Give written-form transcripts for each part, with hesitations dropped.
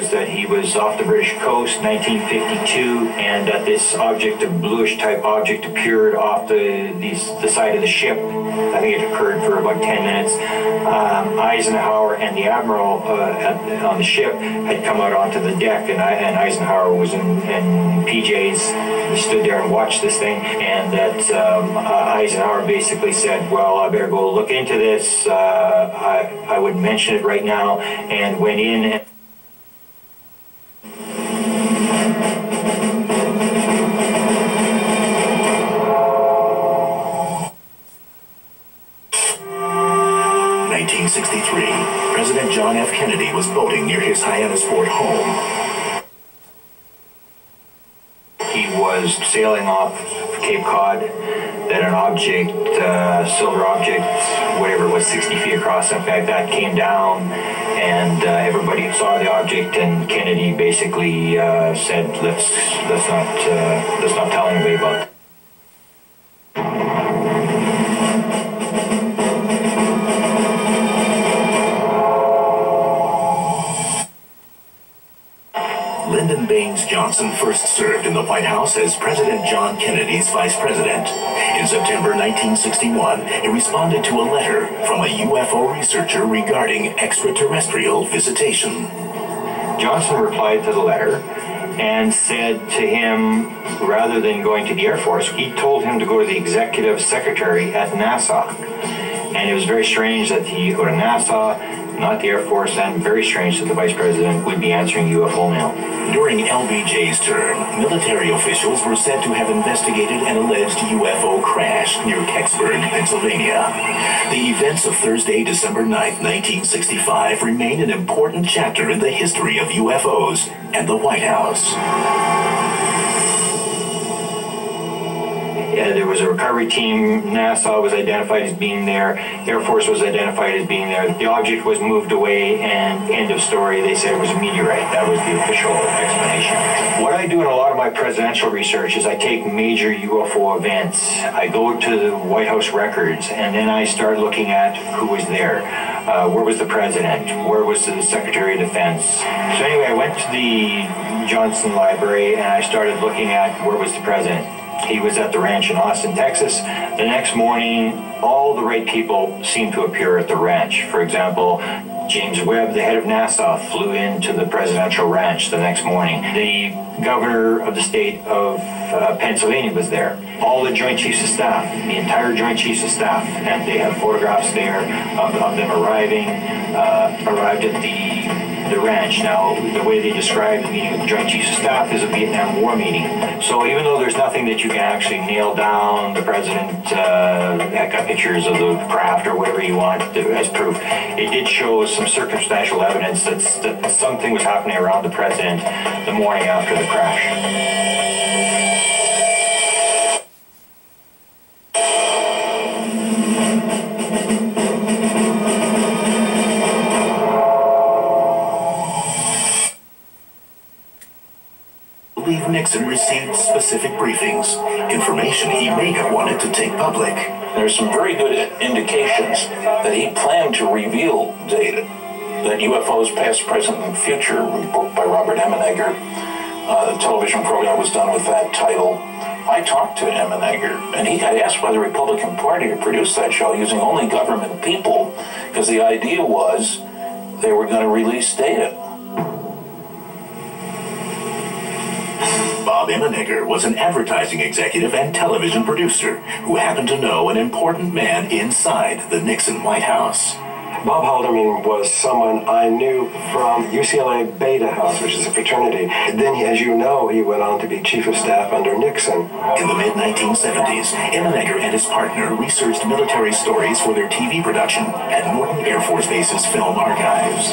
was that he was off the British coast, 1952, and that this object, a bluish-type object, appeared off the side of the ship. I think it occurred for about 10 minutes. Eisenhower and the admiral on the ship had come out onto the deck, and Eisenhower was in PJs. He stood there and watched this thing, and that Eisenhower basically said, well, I better go look into this. I wouldn't mention it right now, and went in and 1963, President John F. Kennedy was boating near his Hyannisport home. He was sailing off Cape Cod, that an object, silver object, whatever it was, 60 feet across, something like that, came down, and everybody saw the object, and Kennedy basically said, let's not tell anybody about it. Lyndon Baines Johnson first served in the White House as President John Kennedy's vice president. In September 1961, he responded to a letter from a UFO researcher regarding extraterrestrial visitation. Johnson replied to the letter and said to him, rather than going to the Air Force, he told him to go to the executive secretary at NASA. And it was very strange that he go to NASA, not the Air Force, and very strange that the Vice President would be answering UFO mail. During LBJ's term, military officials were said to have investigated an alleged UFO crash near Kecksburg, Pennsylvania. The events of Thursday, December 9, 1965 remain an important chapter in the history of UFOs and the White House. There was a recovery team. NASA was identified as being there. Air Force was identified as being there. The object was moved away, and end of story. They said it was a meteorite. That was the official explanation. What I do in a lot of my presidential research is I take major UFO events. I go to the White House records, and then I start looking at who was there. Where was the president? Where was the Secretary of Defense? So anyway, I went to the Johnson Library, and I started looking at where was the president. He was at the ranch in Austin, Texas. The next morning, all the right people seemed to appear at the ranch. For example, James Webb, the head of NASA, flew into the presidential ranch the next morning. The governor of the state of Pennsylvania was there. All the Joint Chiefs of Staff, the entire Joint Chiefs of Staff, and they have photographs there of them arrived at the ranch. Now, the way they describe the meeting of the Joint Chiefs of Staff is a Vietnam War meeting. So even though there's nothing that you can actually nail down, the president got pictures of the craft or whatever you want as proof, it did show some circumstantial evidence that something was happening around the president the morning after the crash. Nixon received specific briefings, information he may have wanted to take public. There's some very good indications that he planned to reveal data, that UFOs past, present, and future, a book by Robert Emenegger. The television program was done with that title. I talked to Emenegger, and he got asked by the Republican Party to produce that show using only government people, because the idea was they were going to release data. Bob Emenegger was an advertising executive and television producer who happened to know an important man inside the Nixon White House. Bob Haldeman was someone I knew from UCLA Beta House, which is a fraternity. Then, as you know, he went on to be chief of staff under Nixon. In the mid-1970s, Emenegger and his partner researched military stories for their TV production at Norton Air Force Base's film archives.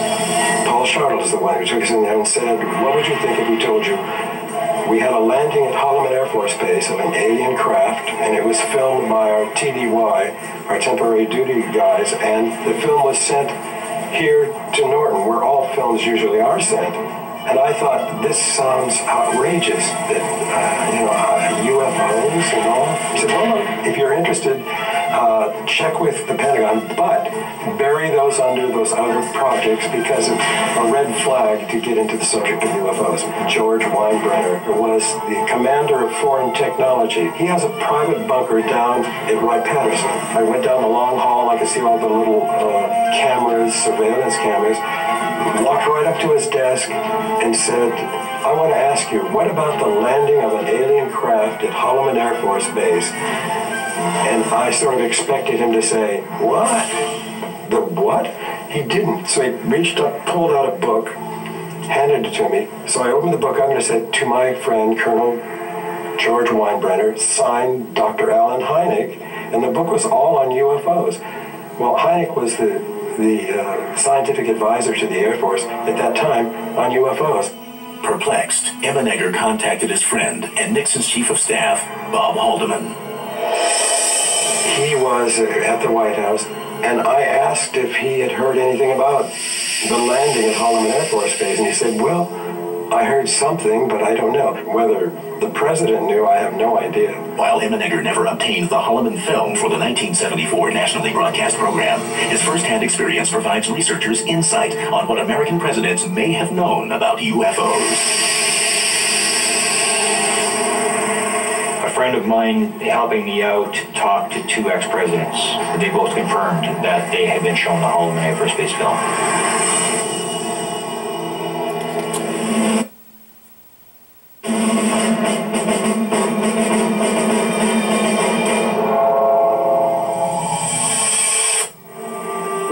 Paul Shartle is the one who took us in there and said, what would you think if we told you we had a landing at Holloman Air Force Base of an alien craft, and it was filmed by our TDY, our temporary duty guys, and the film was sent here to Norton, where all films usually are sent. And I thought, this sounds outrageous, that, UFOs and all. He said, well, look, if you're interested, check with the Pentagon, but bury those under those other projects because it's a red flag to get into the subject of UFOs. George Weinbrenner was the commander of foreign technology. He has a private bunker down at Wright-Patterson. I went down the long hall. I could see all the little cameras, surveillance cameras. Walked right up to his desk and said, I want to ask you, what about the landing of an alien craft at Holloman Air Force Base? And I sort of expected him to say, what? The what? He didn't. So he reached up, pulled out a book, handed it to me. So I opened the book up and I said, to my friend, Colonel George Weinbrenner, signed Dr. Alan Hynek, and the book was all on UFOs. Well, Hynek was the scientific advisor to the Air Force at that time on UFOs. Perplexed, Emenegger contacted his friend and Nixon's chief of staff, Bob Haldeman. He was at the White House, and I asked if he had heard anything about the landing at Holloman Air Force Base, and he said, well, I heard something, but I don't know. Whether the president knew, I have no idea. While Emenegger never obtained the Holloman film for the 1974 nationally broadcast program, his first-hand experience provides researchers insight on what American presidents may have known about UFOs. A friend of mine helping me out talked to two ex-presidents. They both confirmed that they had been shown the Holloman Air Force Base film.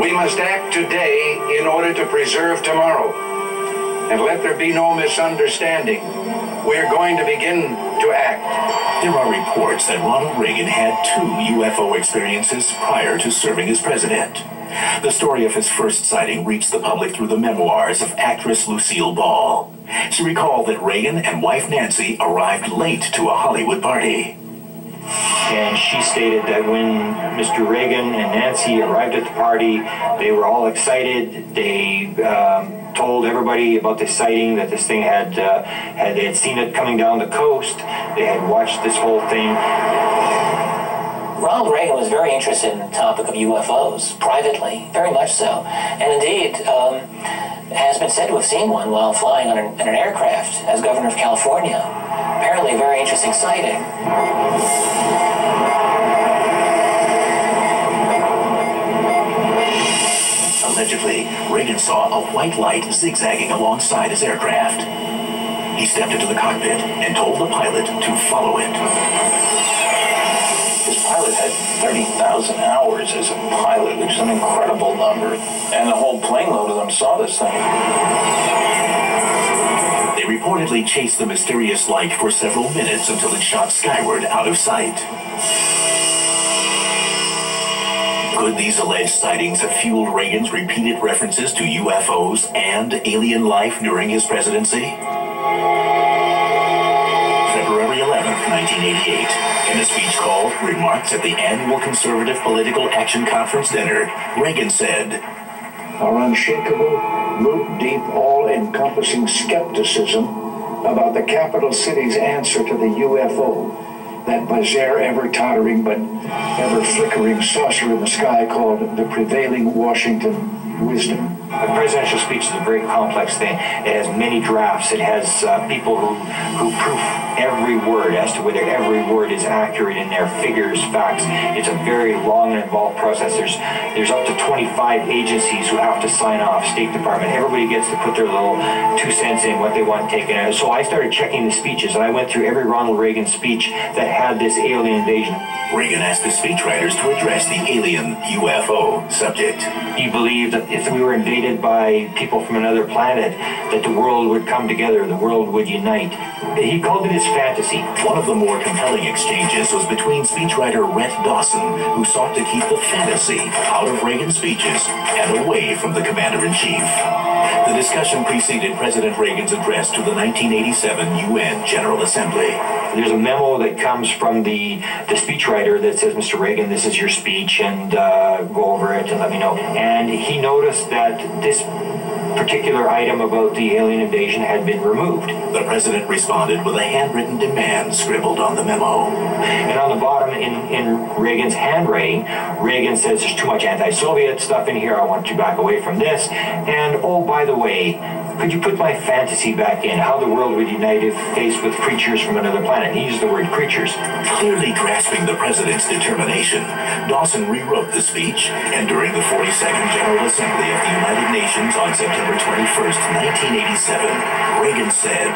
We must act today in order to preserve tomorrow. And let there be no misunderstanding. We are going to begin to act. There are reports that Ronald Reagan had 2 UFO experiences prior to serving as president. The story of his first sighting reached the public through the memoirs of actress Lucille Ball. She recalled that Reagan and wife Nancy arrived late to a Hollywood party. And she stated that when Mr. Reagan and Nancy arrived at the party, they were all excited. They told everybody about this sighting, that this thing they had seen it coming down the coast. They had watched this whole thing. Ronald Reagan was very interested in the topic of UFOs, privately, very much so. And indeed, has been said to have seen one while flying on an aircraft as governor of California. Apparently a very interesting sighting. Allegedly, Reagan saw a white light zigzagging alongside his aircraft. He stepped into the cockpit and told the pilot to follow it. This pilot had 30,000 hours as a pilot, which is an incredible number. And the whole plane load of them saw this thing. They reportedly chased the mysterious light for several minutes until it shot skyward out of sight. Could these alleged sightings have fueled Reagan's repeated references to UFOs and alien life during his presidency? February 11th, 1988. In a speech called Remarks at the Annual Conservative Political Action Conference Dinner, Reagan said, Our unshakable, root-deep, all-encompassing skepticism about the capital city's answer to the UFO, that bizarre, ever-tottering but ever-flickering saucer in the sky called the prevailing Washington wisdom. A presidential speech is a very complex thing. It has many drafts. It has people who proof every word as to whether every word is accurate in their figures, facts. It's a very long and involved process. There's up to 25 agencies who have to sign off, State Department. Everybody gets to put their little 2 cents in, what they want taken out. So I started checking the speeches, and I went through every Ronald Reagan speech that had this alien invasion. Reagan asked the speechwriters to address the alien UFO subject. He believed that if we were invaded by people from another planet, that the world would come together, the world would unite. He called it his fantasy. One of the more compelling exchanges was between speechwriter Rhett Dawson, who sought to keep the fantasy out of Reagan's speeches and away from the commander-in-chief. The discussion preceded President Reagan's address to the 1987 UN General Assembly. There's a memo that comes from the speechwriter that says, Mr. Reagan, this is your speech, and go over it and let me know. And he noticed that this particular item about the alien invasion had been removed. The president responded with a handwritten demand scribbled on the memo. And on the bottom, in Reagan's handwriting, Reagan says there's too much anti-Soviet stuff in here, I want you back away from this. And oh, by the way, could you put my fantasy back in, how the world would unite if faced with creatures from another planet? He used the word creatures. Clearly grasping the president's determination, Dawson rewrote the speech, and during the 42nd General Assembly of the United Nations on September 21st, 1987, Reagan said,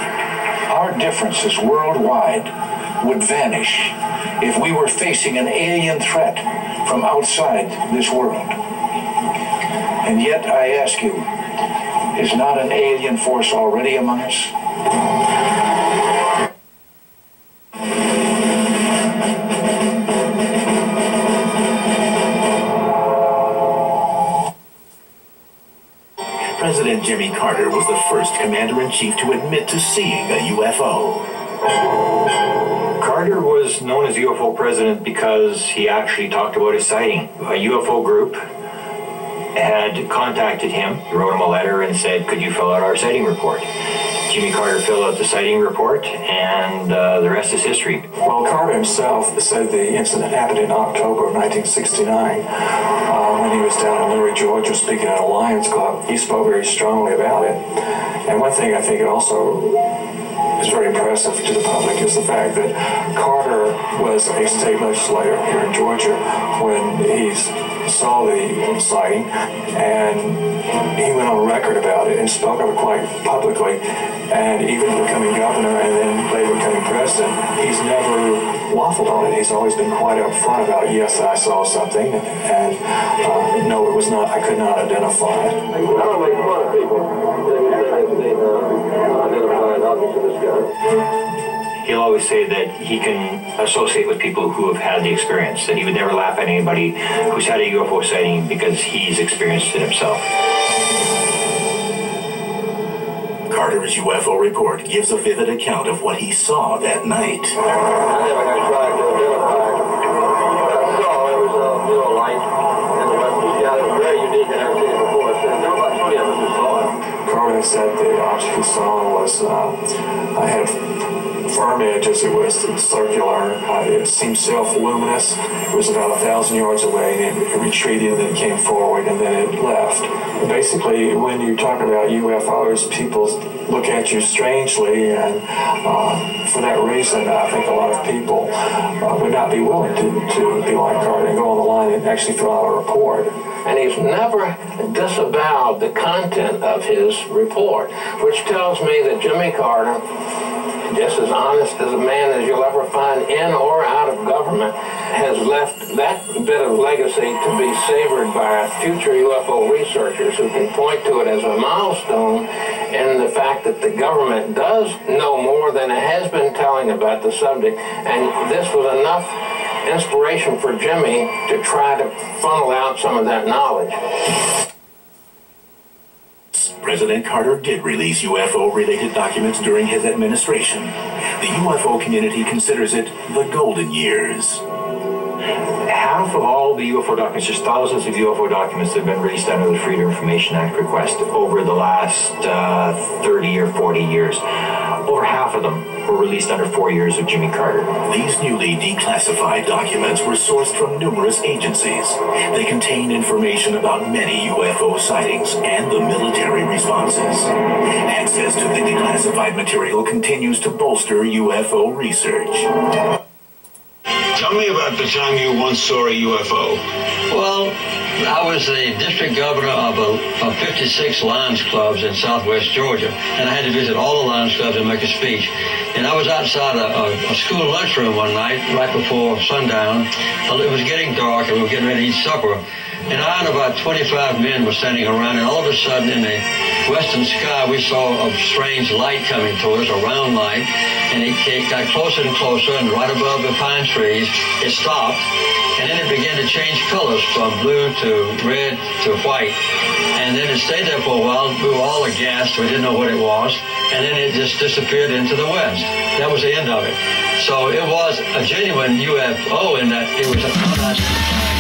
"Our differences worldwide would vanish if we were facing an alien threat from outside this world. And yet, I ask you, is not an alien force already among us?" President Jimmy Carter was the first commander-in-chief to admit to seeing a UFO. Carter was known as UFO president because he actually talked about his sighting. A UFO group had contacted him, wrote him a letter and said, could you fill out our sighting report? Jimmy Carter filled out the sighting report, and the rest is history. Well, Carter himself said the incident happened in October of 1969 when he was down in Leary, Georgia, speaking at a Lions Club. He spoke very strongly about it. And one thing I think it also is very impressive to the public is the fact that Carter was a state legislator here in Georgia when he saw the sighting, and he went on record about it and spoke of it quite publicly. And even becoming governor and then later becoming president, he's never waffled on it. He's always been quite upfront about, yes, I saw something, and no, it was not, I could not identify it. I don't make fun of people. Unidentified objects of this kind. He'll always say that he can associate with people who have had the experience, that he would never laugh at anybody who's had a UFO sighting because he's experienced it himself. Carter's UFO report gives a vivid account of what he saw that night. I never had tried to identify it. What I saw, it was a little light in the western sky. It was very unique. I never seen it before. So there were about 20 of us who saw it. Carter said the object he saw was, I had firm edges. It was circular. It seemed self-luminous. It was about 1,000 yards away, and it retreated, and then it came forward, and then it left. Basically, when you talk about UFOs, people look at you strangely, and for that reason, I think a lot of people would not be willing to be like Carter and go on the line and actually fill out a report. And he's never disavowed the content of his report, which tells me that Jimmy Carter, just as honest as a man as you'll ever find in or out of government, has left that bit of legacy to be savored by future UFO researchers who can point to it as a milestone in the fact that the government does know more than it has been telling about the subject. And this was enough inspiration for Jimmy to try to funnel out some of that knowledge. President Carter did release UFO-related documents during his administration. The UFO community considers it the golden years. Half of all the UFO documents, there's thousands of UFO documents that have been released under the Freedom of Information Act request over the last 30 or 40 years. Over half of them were released under 4 years of Jimmy Carter. These newly declassified documents were sourced from numerous agencies. They contain information about many UFO sightings and the military responses. Access to the declassified material continues to bolster UFO research. Tell me about the time you once saw a UFO. Well, I was the district governor of 56 Lions Clubs in southwest Georgia, and I had to visit all the Lions Clubs and make a speech. And I was outside a school lunchroom one night, right before sundown. It was getting dark, and we were getting ready to eat supper. And I and about 25 men were standing around, and all of a sudden in the western sky we saw a strange light coming toward us, a round light, and it got closer and closer, and right above the pine trees it stopped, and then it began to change colors from blue to red to white, and then it stayed there for a while. We were all aghast, we didn't know what it was, and then it just disappeared into the west. That was the end of it. So it was a genuine UFO in that it was an unidentified